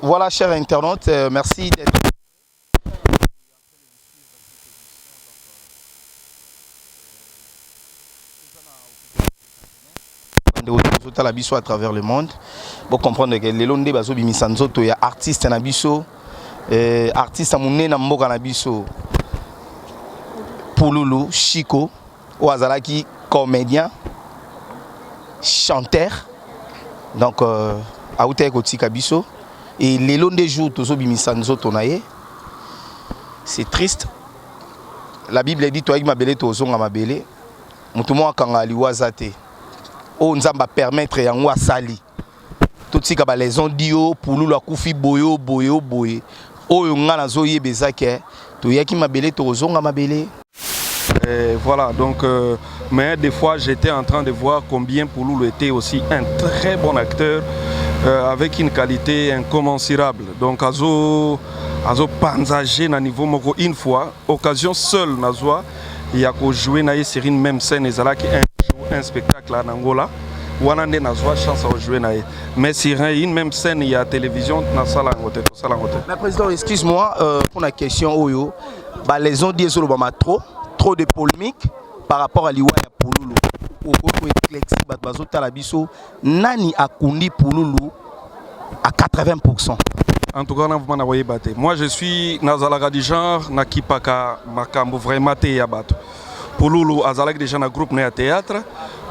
Voilà, chers internautes, merci d'être. À travers le monde, pour comprendre que les Londés baso bimisanzo to ya artiste na biso, artiste amuné na mboka na biso. Pouloulou, Chico, Ouazalaki, comédien, chanteur, donc Aouté Koti Kabiso, et les longs des jours, Tozo Bimisanzo Tonaye, c'est triste. La Bible dit, toi, ma belle, Tozo, ma belle, Moutoumou Kangali Ouazate, on va permettre à Ouasali. Tout ce que les gens disent, Pouloulou, Koufi, Boyo, Boyo, Boye, Oh, Yongana Zoye Bezake, Toyaki ma belle, Tozo, ma belle. Et voilà, donc, mais des fois j'étais en train de voir combien Pouloulou était aussi un très bon acteur avec une qualité incommensurable. Donc, Azo Panzagé na niveau moko une fois, occasion seule Nazoa, il y a qu'au jouer na sur une même scène, et un spectacle en Angola, où on a Nazoa chance à jouer na. Mais sur une même scène, il y a la télévision dans salle Angote. Mais président, excuse-moi pour la question Oyo, bah les gens disent sur le trop de polémiques par rapport à l'Iwaya Pouloulou. Nani a kundi Pouloulou à 80%. En tout cas, moi je suis Nazalaga du genre, Nakipaka, Makambo vraiment Yabato. Pouloulou, Azalak déjà un groupe à théâtre.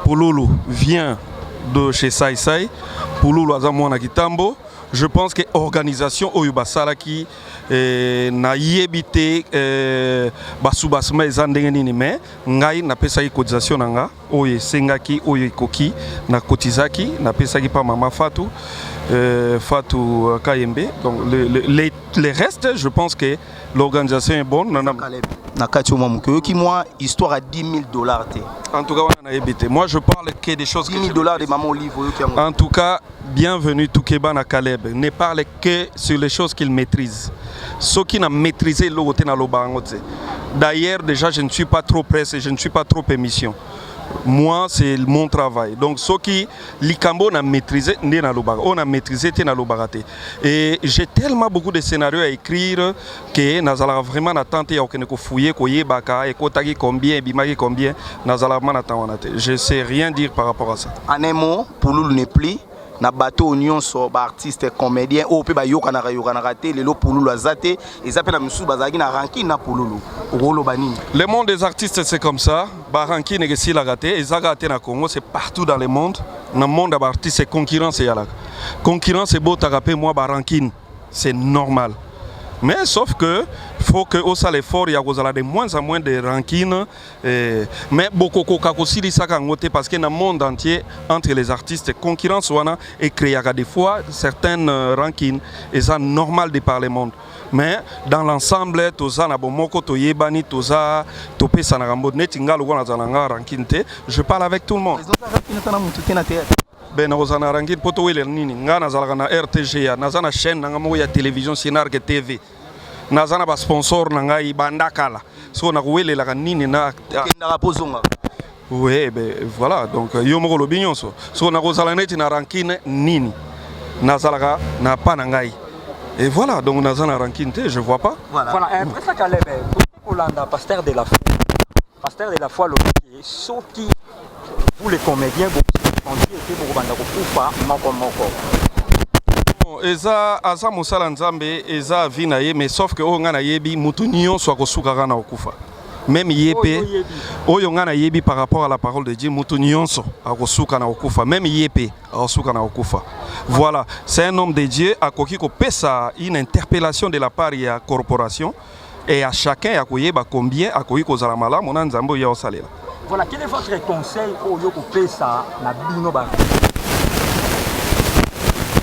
Pouloulou vient de chez Sai Sai. Pouloulou, Azamou Nakitambo. Je pense que l'organisation Oyubasaraki na yebite basubasma ezandengenini mais ngai na pesaki cotisation nanga oye sengaki oye koki na kotizaki na pesaki pa mama Fatou Fatou Kayembe. Donc les restes, je pense que l'organisation est bonne. Moi, histoire à $10 000. En tout cas, moi je parle que des choses. $10 000 de maman Olive. En tout cas, bienvenue Toukeba na Caleb. Ne parle que sur les choses qu'il maîtrise. Ceux qui n'ont maîtrisé l'autre na l'obangote. D'ailleurs, déjà, je ne suis pas trop pressé, je ne suis pas trop émission. Moi, c'est mon travail. Donc, ceux qui l'Ikambo n'a maîtrisé, on a maîtrisé, et j'ai tellement beaucoup de scénarios à écrire que Nazala vraiment tenté à fouiller, combien, combien, Nazala je ne sais rien dire par rapport à ça. En un mot, Pouloulou n'est plus. Na bateau union sur artiste comédien au pe ba yokana raté lelo Pouloulou azate et ça na musu bazaki na ranking na Pouloulou rolo banini. Le monde des artistes c'est comme ça, ba ranking ne si la raté et zagaté na Congo c'est partout dans le monde. Dans le monde des artistes c'est concurrence et yala. Concurrence c'est beau tapé moi ba ranking, c'est normal. Mais sauf que faut que au sale effort il y a de moins en moins de rancines mais beaucoup de ça parce que dans le monde entier entre les artistes concurrence et créer des fois certaines rancines et ça normal de par le monde. Mais dans l'ensemble toza na bomoko to yebani toza topé sanarambo netinga lo na zalanga rancine. Je parle avec tout le monde. Ben rozana rangine poto wele nini ngana zalaka na RTG na zana chaîne na ngamo ya télévision Sinarke TV na zana ba sponsor na ngai bandakala so na wele la nini na kenda pozonga. Oui, ben voilà, donc yo moko lo binyonso so na rozala neti na rankine nini na zalaka na pa na ngai et voilà donc na zana rankine te je vois pas. Voilà après ça Caleb Olanda pasteur de la foi le soki pour les comédiens eza aza musala nzambe eza vina ye mais sauf que o ngana yebi mutu nyonso akosukaka na okufa même yepe oyo ngana yebi par rapport à la parole de Dieu mutu nyonso akosuka na okufa même yepe akosuka na okufa. Voilà, c'est un homme de Dieu akoki ko pesa une interpellation de la part de la corporation et à chacun akoyeba combien akoki kozala malamu na nzambe ya osalela. Voilà, quel est votre conseil pour Yoko Pesa na Bino Ba?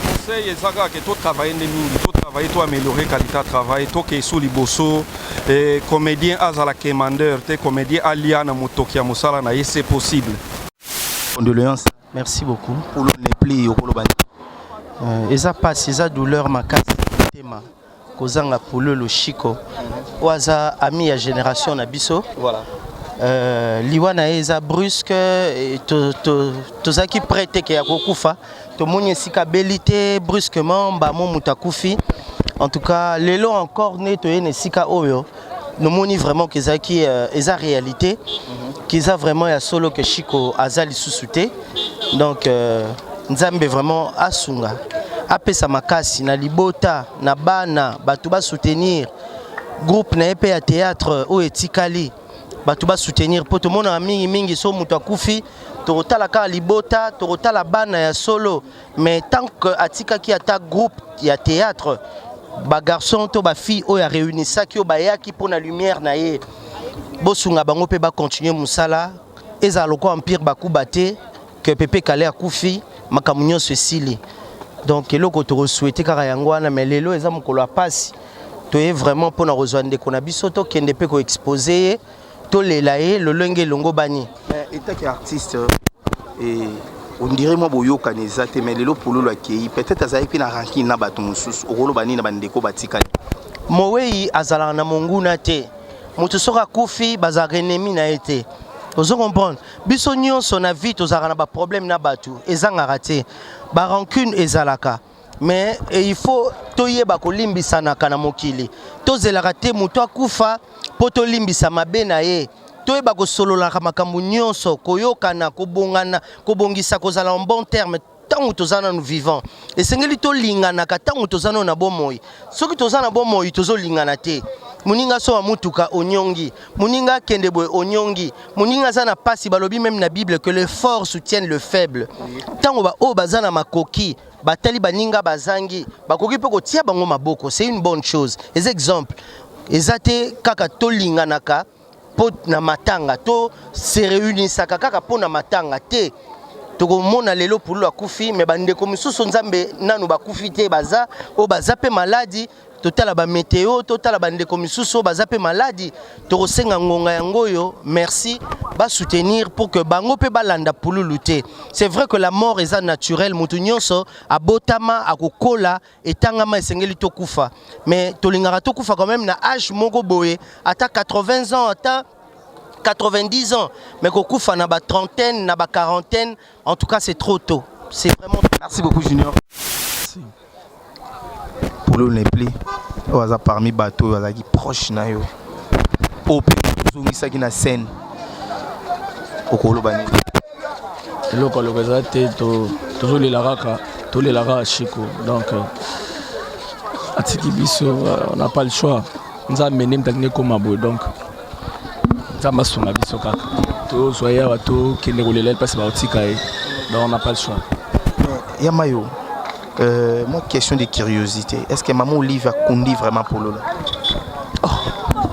Conseil ezaka que tout travailler mingi, tout travailler, tout améliorer qualité de travail, tout que sous liboso et comédien azala commandeur, te comédien aliana motokia musala na c'est possible. Condoléances. Merci beaucoup pour le nepli yokolo bani. eza passe eza douleur makasi tema kozanga pololo chiko oaza ami ya génération na biso Voilà. liwana eza brusque tozaki prête ke ya kokufa tomoni esika belité brusquement bamo mutakufi en tout cas lelo encore ne toyene esika oyo nomoni vraiment que ezaki eza réalité kiza vraiment ya solo que chiko azali susute donc nzambe vraiment asunga apesa makasi na libota na bana bato ba soutenir groupe na EP ya théâtre o etikali bato ba soutenir poto mona mingi mingi so mutu akufi torotala ka libota torotala bana ya solo mais tant que atika ki ata groupe ya théâtre ba garçon to ba fille o ya réunissa ki o ba yaki pona lumière na ye bosunga bango pe ba continuer musala eza loko empire bakubate que Pepe Kale akufi makamunyo sesili donc eloko to souhaiter kaka yangwana mais lelo eza mokolo apasi to est vraiment pour na rejoindre ko na biso to kende pe ko exposer to lela ye lolenge longo bani état qui artiste et on dirait moi boyoka nezate mais lelo pololo akei peut-être azali pe na ranking na bato mususu okolo bani na bandeko batikali Mowei azala na monguna te mutu soka kufi bazaka ennemi na ete ozo comprendre biso nyonso na vie tozaka na ba problème na batu ezanga raté ba rancune ezalaka mais il faut toyeba kolimbisa na kana mokili tozelaka te mutu akufa po tolimbisa mabe na ye toyeba kosololaka makambo nyonso koyokana kobongana kobongisa kozala en bon terme tango tozana nous vivant esengeli tolinganaka tango tozana na bomoi soki tozana bomoi tozolingana te muninga so wa mutuka onyongi muninga kendeboy onyongi muninga zana pasi balobi même na Bible que le fort soutienne le faible tango ba o bazana makoki batali baninga bazangi bakoki pe kotia bango maboko c'est une bonne chose les exemples ezate kaka tolinganaka po na matanga to se réunisaka kaka po na matanga te tokomona lelo pulu akufi mais bandeko misusu nzambe nanu bakufi te baza o baza pe maladi totala ba météo totala bandeko misusu baza pe maladi tokosenga ngonga yangoyo merci ba soutenir pour que bango pe balanda pululu te c'est vrai que la mort est naturelle mutu nyonso abotama akokola etangama esengeli tokufa mais tolingaka tokufa quand même na âge moko boye ata 80 ans ata 90 ans mais kokufa na ba trentaine na ba quarantaine en tout cas c'est trop tôt c'est vraiment. Merci beaucoup Junior. Polo n'est plus oza parmi bateau oza qui proche na yo ope zongisa ki na scène okolo bani eloko lokoza te tozolelaraka tolelaraka chiko donc atiki biso on n'a pas le choix nzambe nde mtakine koma boye donc nzambe asunga biso kaka tozwa yawa tokende kolela mpasi baotika ye donc on n'a pas le choix. Yamayo moi question de curiosité est-ce que maman Olive a conduit vraiment pour Lola?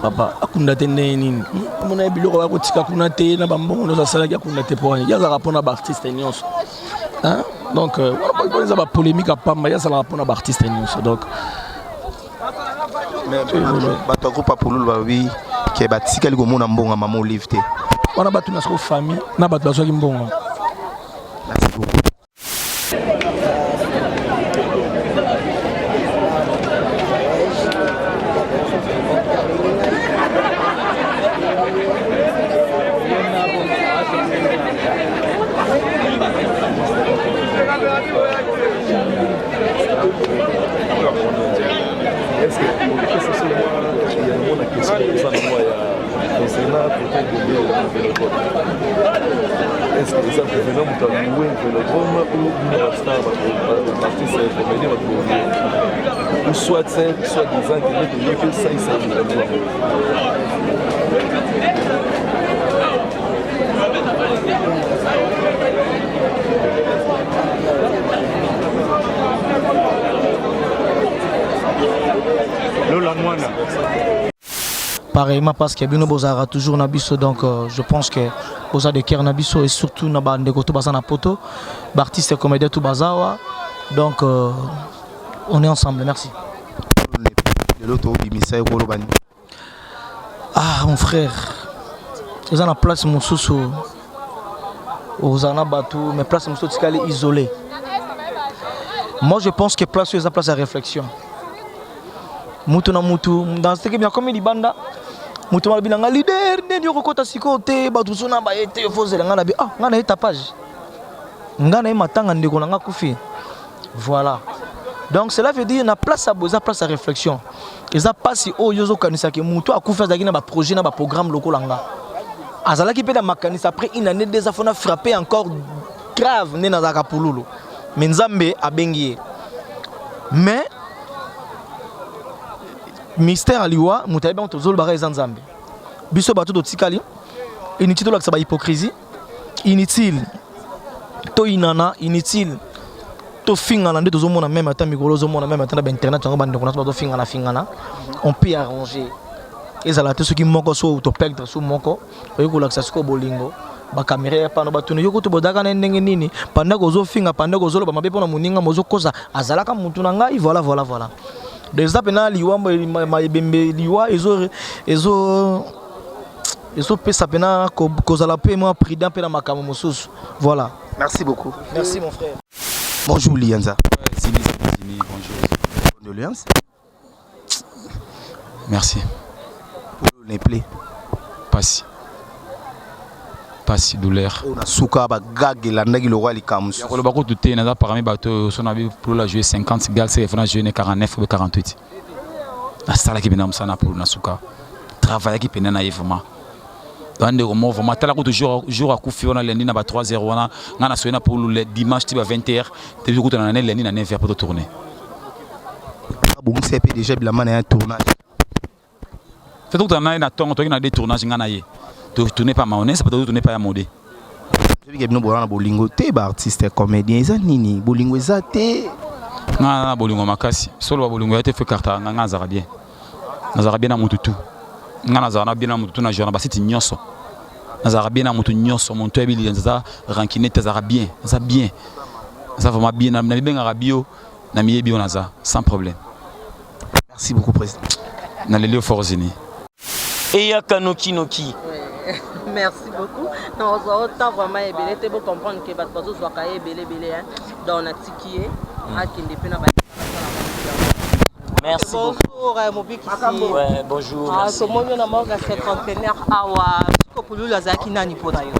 Papa akunda te nini mona biloko bakotika kuna te na bambongo no salaki akunda te pour ya za rapona ba artiste nyonso hein donc on a ba polémique à pamba ya za rapona ba artiste nyonso donc mais bato ko pa pour Lola oui que batika liko mona mbongo maman Olive te wana bato na so famille na bato bazwaki mbongo. Merci beaucoup. Est-ce que ça peut venir nous louer un vélodrome ou artiste venir ou soit disant que ça il s'agit de toi. Lola Mwana. Pareillement parce que Bino Bozara toujours Nabiso donc je pense que Boza de Kier Nabiso et surtout Naba Ndegoto Bazana Poto, artiste comédien tout Bazawa. Donc on est ensemble, merci. Ah mon frère, ils ont la place mon sous aux Anabatou, mais place mon sous isolé. Moi, je pense que place sur place à réflexion. Mutu na mutu, dans ce qui est bien comme il banda, mutu mal bilanga leader, ne yoko kota sikote, batu suna ba ete yo fozela ngana bi ah ngana tapage. Ngana matanga ndeko nga kufi. Voilà. Donc cela veut dire na place à besoin place à réflexion. Et ça passe au yozo kanisa ke mutu akufa zaki na ba projet na ba programme lokolanga. Azala ki pe na makanisa après une année déjà fona frapper encore grave ne na zaka pululu. Mais Nzambe a bengi. Mais mystère aliwa mutabe on tozol bara Nzambe. Biso bato do tikali inutile la ba hypocrisie, inutile to inana, inutile to fingana nde tozomona même ata mikolo zomona même ata na internet ngo bande kona to fingana. On peut arranger. Et ça la te ce qui moko so to perdre so moko, oyiko la siko bolingo. Ba caméra pa no batuni yoko to bodaka na ndenge nini pendant que zo finga pendant que zo lo ba mabe pona muninga mozo koza azalaka mutu na ngai voilà. Des apena liwa ma bembe liwa ezo pesa pena kozala pe moi prudent pe na makamo mosusu voilà. Merci beaucoup. Merci mon frère. Bonjour Lianza. Bonjour. Condoléances. Merci. Pour les plaies. Pas douleur. On a souka ba gag la ndagi le roi likamus. Ko ba ko tuté na parmi bato son abi pour la jouer 50 gal c'est fana jouer 49 ou 48. La sala qui benam sana pour na souka. Travail qui pena na vraiment. Bande au moment vraiment tala ko toujours jour à kufi on a lundi na ba 3h wana ngana soena pour le dimanche ti ba 20h depuis ko na lundi na 9h pour tourner. Bon c'est déjà bilama na un tournage. C'est tout on a na ton to na des tournages ngana yé. Tu n'es pas mahoné, c'est pas tu n'es pas amodé. Je vais nous voir bolingo te ba artiste comédien za nini bolingo za te na bolingo makasi solo bolingo ya te fait carte nga za bien na mututu nga za bien na mututu na journée ba siti nyonso na za bien na mutu nyonso mon to ebili za rankinete za bien ça vraiment bien na bien rabio na miyebi on za sans problème. Merci beaucoup président. Na lelio forzini et ya kanoki noki. Merci beaucoup. Non, autant vraiment ébélé, tu peux comprendre que votre bateau soit ébélé, dans la tikié, à qui n'est pas. Merci beaucoup. Bonjour, Mobik ici. Ouais, bonjour. Ah, ce moment on a mort à 50 awa. Chikopouloulou Azaki nani ponayo.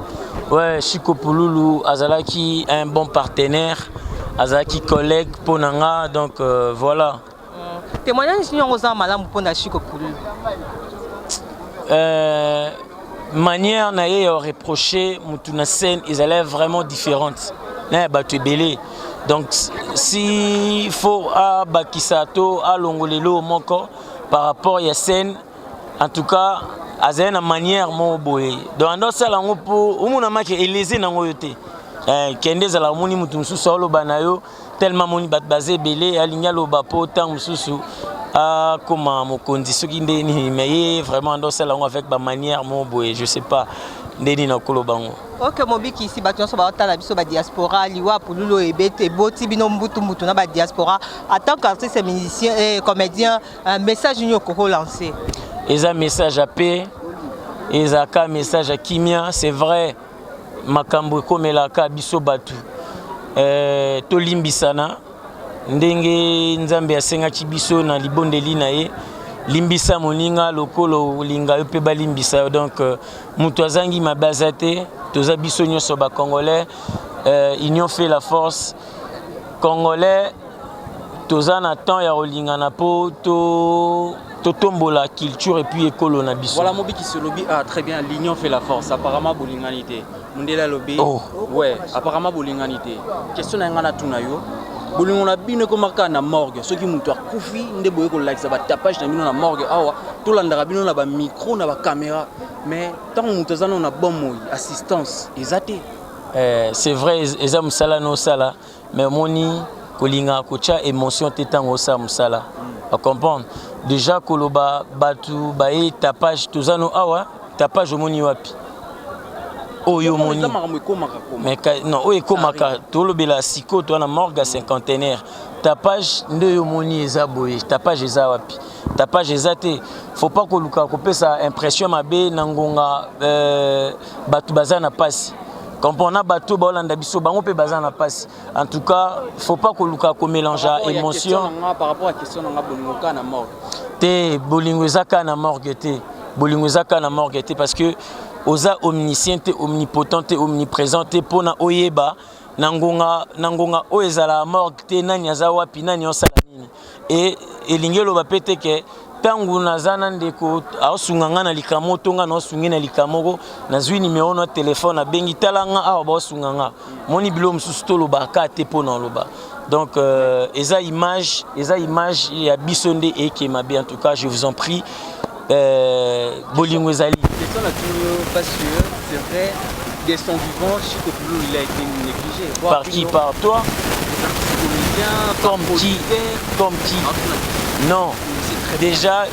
Ouais, Chikopouloulou Azalaki un bon partenaire, Azalaki collègue ponanga donc voilà. Témoignage ni on a madame pona Chikopouloulou. Manière naïe reproché mutuna scène ils allaient vraiment différentes na batu belé donc si faut à bakisato à longolelo moko par rapport à scène en tout cas à une manière mo boye donc ça la pour umuna make elésé na ngoyote kende za la moni mutu mususu solo banayo tellement moni bat basé belé alinya lo bapo tant mususu ah comment mon condition qui ndeni mais vraiment dans celle avec ma manière mon boy je sais pas ndeni na kolobango. OK Mobiki ici bato so ba tala biso ba diaspora liwa pululo ebete boti bino mbutu na ba diaspora en tant qu'artiste musicien et comédien un message nous ko lancer. Et un message à paix et un message à kimia c'est vrai makambo comme la ka biso batu to limbisana ndenge nzambe asengaki biso na libondeli na ye limbisa moninga lokolo linga yo pe balimbisa donc mutu azangi mabaza te toza biso nyonso ba congolais union fait la force congolais toza na temps ya rolingana po to tombola culture et puis écolo na biso. Voilà Mobiki se lobby très bien l'union fait la force apparemment bolinganité mundela lobby ouais apparemment bolinganité question na ngana tunayo bolingo na bino ko marka na morgue ceux qui mutu akufi nde boye ko like ça ba tapage na bino na morgue awa to landa bino na ba micro na ba caméra mais tant mutu zana na bon assistance ezate c'est vrai eza musala no sala mais moni kolinga kocha émotion tetango sa musala à comprendre déjà koloba batu bae tapage tozano awa tapage moni wapi oyo moni mais non oyo komaka tolobela siko to na morgue cinquantenaire tapage nde yo moni eza boye tapage eza wapi tapage eza te faut pas koluka kopesa impression mabe na ngonga batu baza na pasi comprendre bateau bolanda biso bango pe bazana passe. En tout cas, faut pas que luka ko mélanger émotion par rapport à question nga bolingoka na morgue. Te bolingozaka na morgue te. Bolingozaka na morgue te parce que oza omniscient, omnipotent, omniprésent pona oyeba nangonga oezala morgue te nani aza wapi nani osala nini. Et lingelo ba pété que tangu nazana ndeko aosunganga na likamo tonga na osungi na likamoko nazwi numéro na téléphone na bengi talanga awa ba osunganga moni bilo mususu to lobaka te pona loba. Donc eza image ya bisonde et qui m'a bien en tout cas je vous en prie bolingo ezali question la parce que c'est vrai de son vivant Chico Poulou il a été négligé par qui par toi comme qui non déjà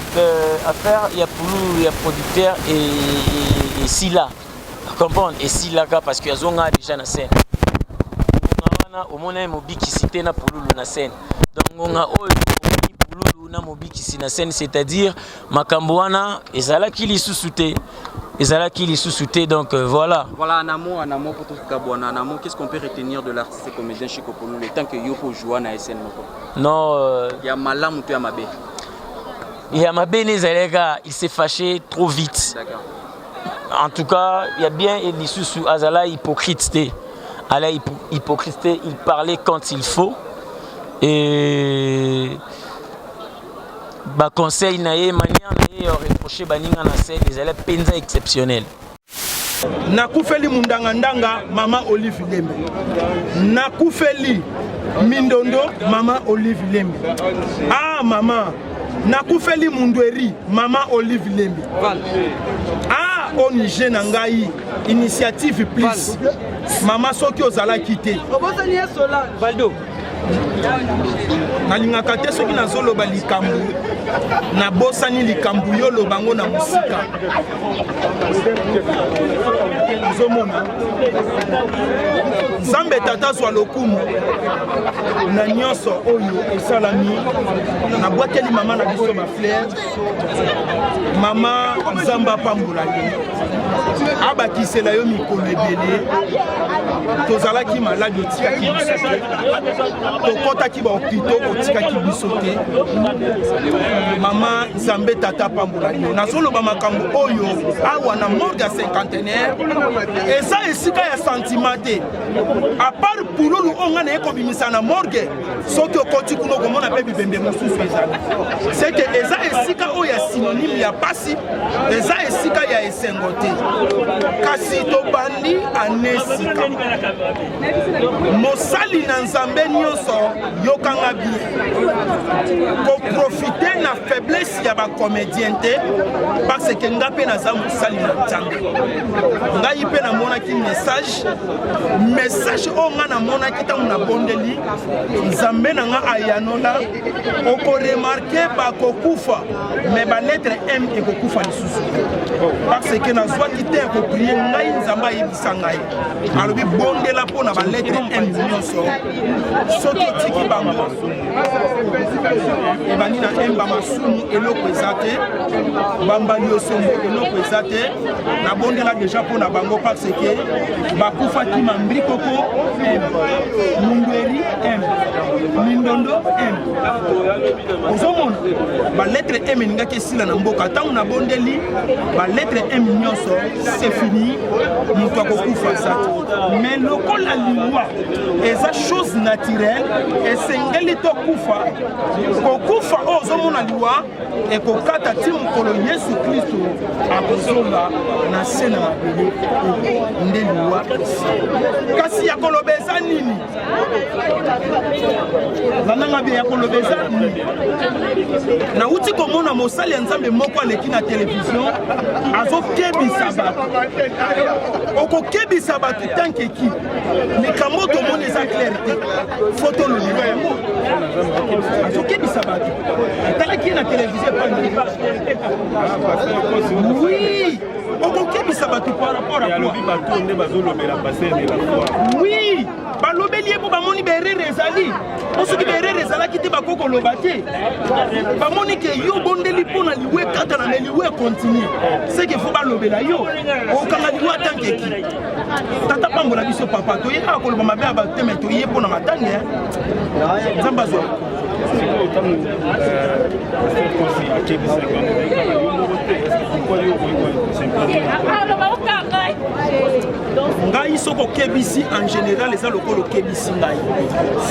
affaire il y a Poulou il y a producteur et Sila comprendre et Sila parce que azonga déjà na scène au mona mobiki cité na Poulou na scène donc on a Poulou na mobiki si na scène c'est-à-dire makambo wana ezala ki lisusuté donc voilà en amont pour tout Kabouana en amont qu'est-ce qu'on peut retenir de l'artiste et comédien Chico Poulou le temps que Yopo joue na scène non il y a malamu tu amabe il y a ma Benezalega, il s'est fâché trop vite. En tout cas, il y a bien Elissu Azala hypocrite. Hypocrite, il parlait quand il faut. Et bah conseil naé manière naé reproché baninga na scène des élèves penza exceptionnel. Nakufeli mundanga mama Olive Lembe. Nakufeli Mindondo mama Olive Lembe. Ah maman Nakufeli Mundweri, Maman Olive Lembe. Ah, ONG Nangaï, initiative plus. Maman Soki Ozala quitté. Baldo. Nalingaka te soki nazoloba likambu na bosani likambu yo lobango na musika zomona Nzambe tata zwa lokumu na nyonso oyo esalami na bwateli mama na biso ba fleur mama Nzamba pambola abakisela yo mikolo ebele tozalaki maladi otikaki biso tokotaki ba hôpitaux otikaki biso te mama Nzambe tata pambola yo nazoloba makambo oyo awa na morgue ya cinquantenaire eza esika ya sentiment te à part Poulou onga na ekobimisa na morgue soki okoti kuno komona pe bibembe mosusu ezali c'est que eza esika oyo ya synonyme ya pasi eza esika ya esengo te kasi tobandi anesika mosali na Nzambe nyonso yokanga bien ko profiter na faiblesse ya ba comédien te parce que ngape na za mosali na Nzambe ngai pe na mona ki message onga na mona ki ta na bondeli Nzambe na nga ayanola oko remarquer ba kokufa mais ba lettre M et kokufa lisusu parce que na soit ki te ko prier ngai Nzamba yebisa ngai alobi bondela pona ba lettre M nyonso soki tiki bango e bani na M ba masumu eloko ezate bambali osombo eloko ezate na bondela déjà pona bango parce que bakufa ki mambri koko M Mundweri M Mindondo M ozomona ba lettre M ngaki sila na mboka tangu na bondeli ba lettre M nyonso c'est fini mutu akokufa sati mais lokola liwa eza chose naturelle esengeli to kufa kokufa ozomona liwa ekokata ti mokolo Yesu Kristo akozonga na se na mabele nde liwa kasi ya kolobeza nini nananga bien ya kolobeza nini na uti komona mosali ya Nzambe moko aleki na télévision azokebisa bato okokebisa bato tanke ki likambo tomoni eza clair te foto lolimo yango azokebisa bato talaki na télévision oui okokebisa bato par rapport à oui balobeli ye mpo bamoni berere ezali po soki berere ezalaki te bakokoloba te bamoni ke yo bondeli mpo na liwe ekatana me liwe ekontinue seke fo balobela yo okanga liwe atankeki tata pambola biso papa toyekaka koloba mabe ya bato te me toye mpo na matange nzambe azwa ngai soko okebisi en général eza lokola okebisi ngai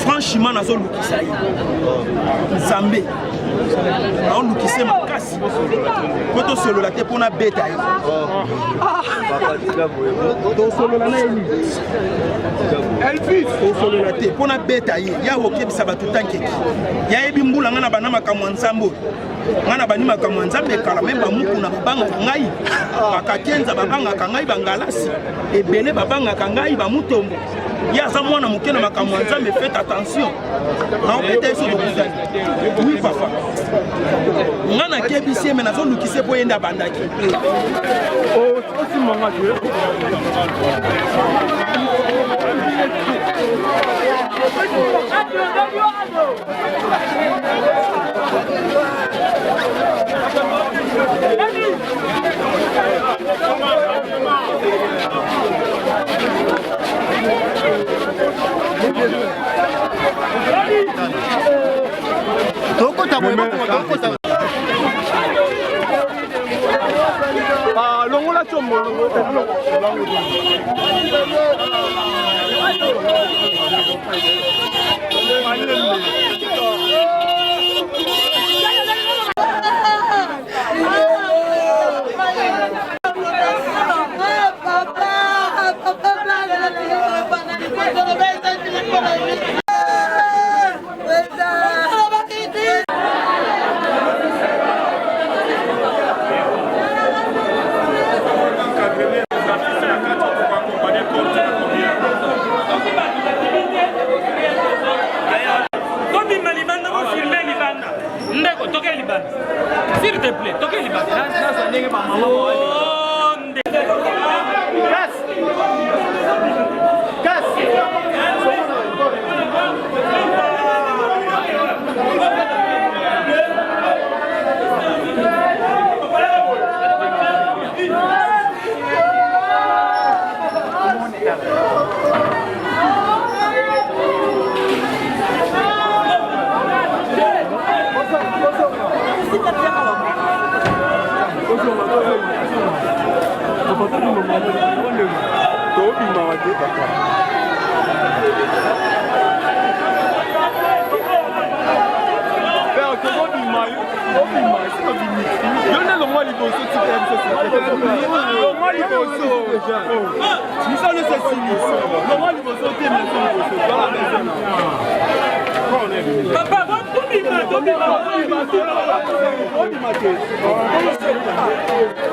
franchement nazolukisa ye nzambe naolukise makasi po tosolola te mpona beta ye tosolola na eli elvis tosolola te mpona beta ye ya okebisa bato tankeki yayebi mbula nga na bana makambo ya nzambe nga na bani makambo ya nzambe ekala me bamukuna babangaka ngai bakakenza babangaka ngai bangalasi ebele babangaka ngai bamutombo ye aza mwana moke na makambo ya nzambe faites attention naopeta yeso tokutani oui papa nga nakebisi ye me nazolukise mpo yende abandaki longola chombo s'il te plaît, toquez les bases. Papa,